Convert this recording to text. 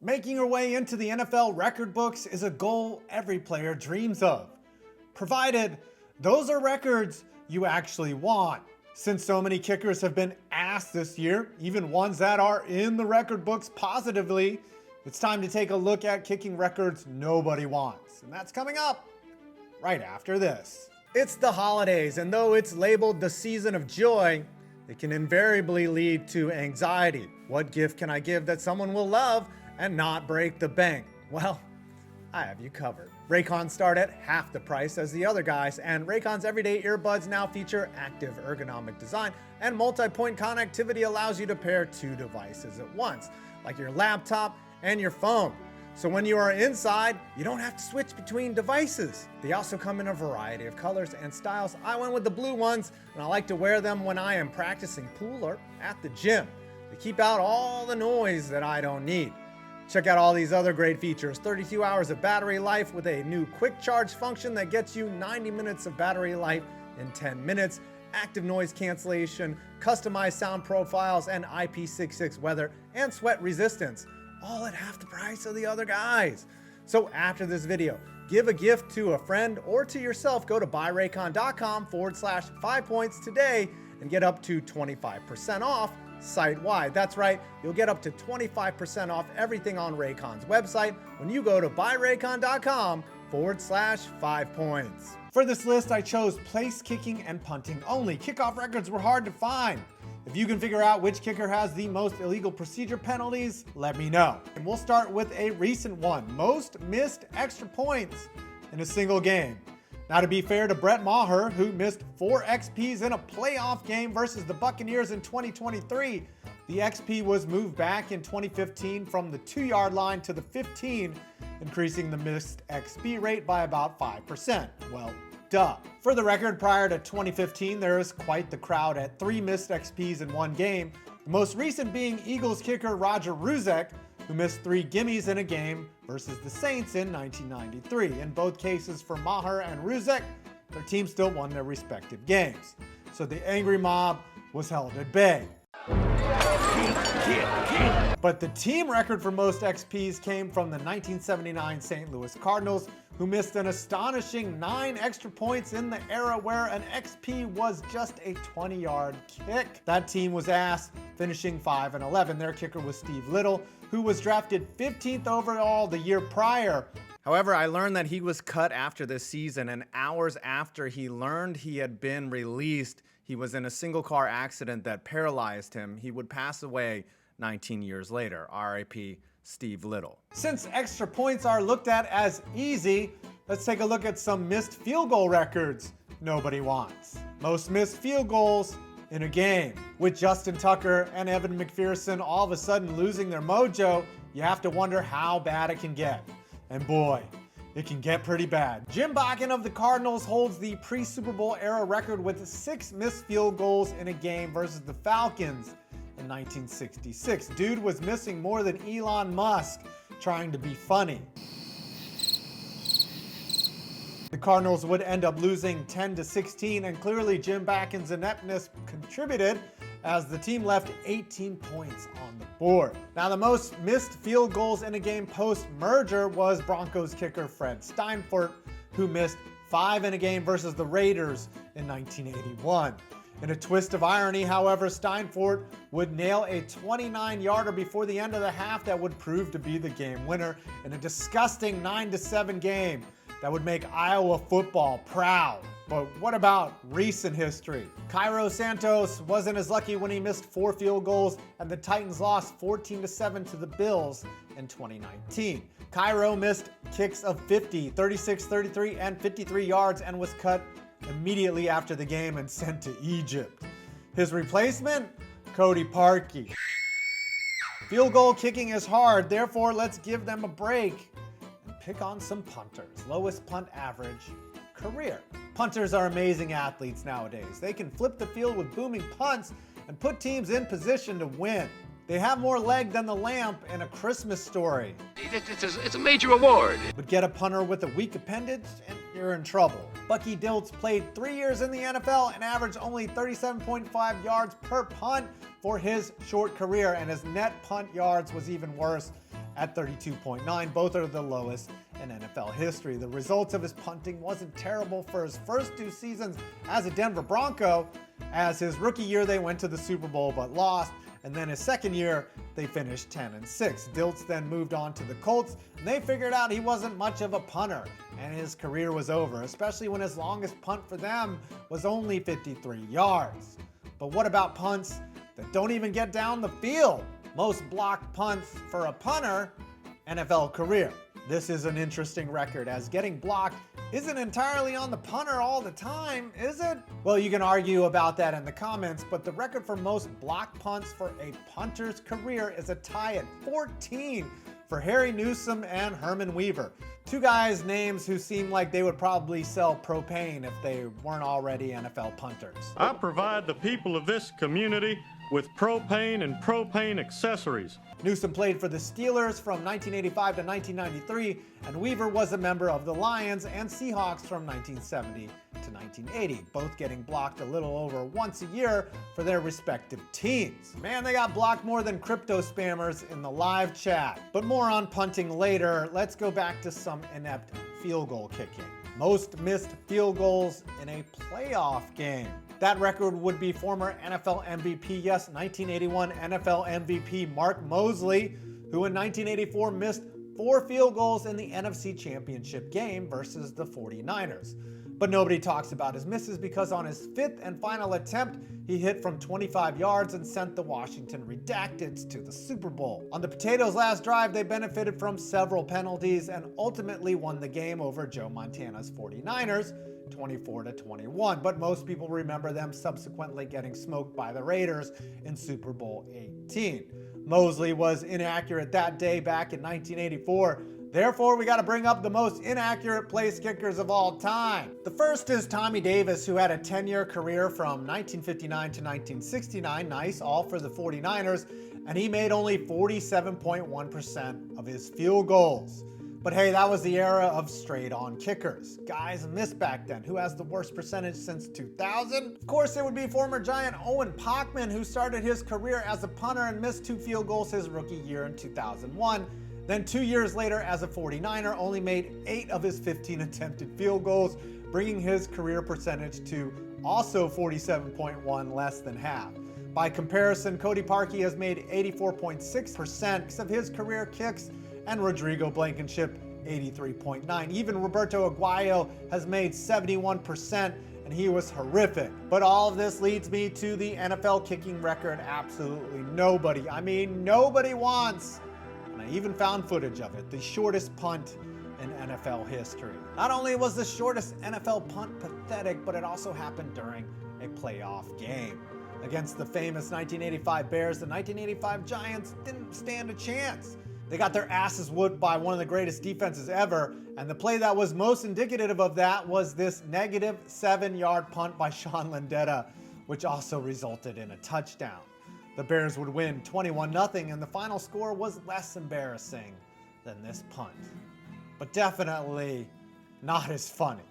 Making your way into the NFL record books is a goal every player dreams of, provided those are records you actually want. Since so many kickers have been asked this year, even ones that are in the record books positively, it's time to take a look at kicking records nobody wants. And that's coming up right after this. It's the holidays, and though it's labeled the season of joy, it can invariably lead to anxiety. What gift can I give that someone will love and not break the bank? Well, I have you covered. Raycons start at half the price as the other guys, and Raycons everyday earbuds now feature active ergonomic design, and multi-point connectivity allows you to pair two devices at once, like your laptop and your phone. So when you are inside, you don't have to switch between devices. They also come in a variety of colors and styles. I went with the blue ones, and I like to wear them when I am practicing pool or at the gym. They keep out all the noise that I don't need. Check out all these other great features. 32 hours of battery life with a new quick charge function that gets you 90 minutes of battery life in 10 minutes, active noise cancellation, customized sound profiles, and IP66 weather and sweat resistance, all at half the price of the other guys. So after this video, give a gift to a friend or to yourself. Go to buyraycon.com/5 points today and get up to 25% off site-wide. That's right, you'll get up to 25% off everything on Raycon's website when you go to buyraycon.com/5 points. For this list, I chose place kicking and punting only. Kickoff records were hard to find. If you can figure out which kicker has the most illegal procedure penalties, let me know. And we'll start with a recent one: most missed extra points in a single game. Now, to be fair to Brett Maher, who missed 4 XPs in a playoff game versus the Buccaneers in 2023, the XP was moved back in 2015 from the 2-yard line to the 15, increasing the missed XP rate by about 5%. Well, duh. For the record, prior to 2015, there was quite the crowd at 3 missed XPs in one game, the most recent being Eagles kicker Roger Ruzek, who missed 3 gimmies in a game versus the Saints in 1993. In both cases for Maher and Ruzek, their teams still won their respective games. So the angry mob was held at bay. But the team record for most XPs came from the 1979 St. Louis Cardinals, who missed an astonishing 9 extra points in the era where an XP was just a 20-yard kick. That team was asked, finishing 5-11. Their kicker was Steve Little, who was drafted 15th overall the year prior. However, I learned that he was cut after this season, and hours after he learned he had been released, he was in a single-car accident that paralyzed him. He would pass away 19 years later. R.I.P. Steve Little. Since extra points are looked at as easy, let's take a look at some missed field goal records nobody wants. Most missed field goals in a game. With Justin Tucker and Evan McPherson all of a sudden losing their mojo, you have to wonder how bad it can get. And boy, it can get pretty bad. Jim Bakken of the Cardinals holds the pre-Super Bowl era record with 6 missed field goals in a game versus the Falcons in 1966. Dude was missing more than Elon Musk trying to be funny. The Cardinals would end up losing 10-16, and clearly Jim Bakken's ineptness contributed as the team left 18 points on the board. Now, the most missed field goals in a game post-merger was Broncos kicker Fred Steinfort, who missed 5 in a game versus the Raiders in 1981. In a twist of irony, however, Steinfort would nail a 29-yarder before the end of the half that would prove to be the game winner in a disgusting 9-7 game that would make Iowa football proud. But what about recent history? Cairo Santos wasn't as lucky when he missed 4 field goals and the Titans lost 14-7 to the Bills in 2019. Cairo missed kicks of 50, 36, 33, and 53 yards and was cut immediately after the game and sent to Egypt. His replacement? Cody Parkey. Field goal kicking is hard, therefore let's give them a break and pick on some punters. Lowest punt average, career. Punters are amazing athletes nowadays. They can flip the field with booming punts and put teams in position to win. They have more leg than the lamp in A Christmas Story. It's a major award. But get a punter with a weak appendage and you're in trouble. Bucky Dilts played 3 years in the NFL and averaged only 37.5 yards per punt for his short career, and his net punt yards was even worse at 32.9. Both are the lowest in NFL history. The results of his punting wasn't terrible for his first 2 seasons as a Denver Bronco. As his rookie year, they went to the Super Bowl but lost. And then his second year, they finished 10-6. Dilts then moved on to the Colts, and they figured out he wasn't much of a punter, and his career was over, especially when his longest punt for them was only 53 yards. But what about punts that don't even get down the field? Most blocked punts for a punter, NFL career. This is an interesting record, as getting blocked isn't entirely on the punter all the time, is it? Well, you can argue about that in the comments, but the record for most blocked punts for a punter's career is a tie at 14 for Harry Newsome and Herman Weaver. 2 guys' names who seem like they would probably sell propane if they weren't already NFL punters. I provide the people of this community with propane and propane accessories. Newsome played for the Steelers from 1985 to 1993, and Weaver was a member of the Lions and Seahawks from 1970 to 1980, both getting blocked a little over once a year for their respective teams. Man, they got blocked more than crypto spammers in the live chat. But more on punting later. Let's go back to some inept field goal kicking. Most missed field goals in a playoff game. That record would be former NFL MVP, yes, 1981 NFL MVP Mark Mosley, who in 1984 missed 4 field goals in the NFC Championship game versus the 49ers. But nobody talks about his misses because on his 5th and final attempt, he hit from 25 yards and sent the Washington Redacteds to the Super Bowl. On the Potatoes' last drive, they benefited from several penalties and ultimately won the game over Joe Montana's 49ers, 24-21, but most people remember them subsequently getting smoked by the Raiders in Super Bowl 18. Mosley was inaccurate that day back in 1984. Therefore, we got to bring up the most inaccurate place kickers of all time. The first is Tommy Davis, who had a 10-year career from 1959 to 1969. Nice, all for the 49ers, and he made only 47.1% of his field goals. But hey, that was the era of straight-on kickers. Guys missed back then. Who has the worst percentage since 2000? Of course, it would be former Giant Owen Pockman, who started his career as a punter and missed 2 field goals his rookie year in 2001. Then 2 years later, as a 49er, only made 8 of his 15 attempted field goals, bringing his career percentage to also 47.1, less than half. By comparison, Cody Parkey has made 84.6% of his career kicks, and Rodrigo Blankenship 83.9. Even Roberto Aguayo has made 71%, and he was horrific. But all of this leads me to the NFL kicking record absolutely nobody, nobody wants. And I even found footage of it, the shortest punt in NFL history. Not only was the shortest NFL punt pathetic, but it also happened during a playoff game. Against the famous 1985 Bears, the 1985 Giants didn't stand a chance. They got their asses whooped by one of the greatest defenses ever, and the play that was most indicative of that was this negative 7-yard punt by Sean Landeta, which also resulted in a touchdown. The Bears would win 21-0, and the final score was less embarrassing than this punt. But definitely not as funny.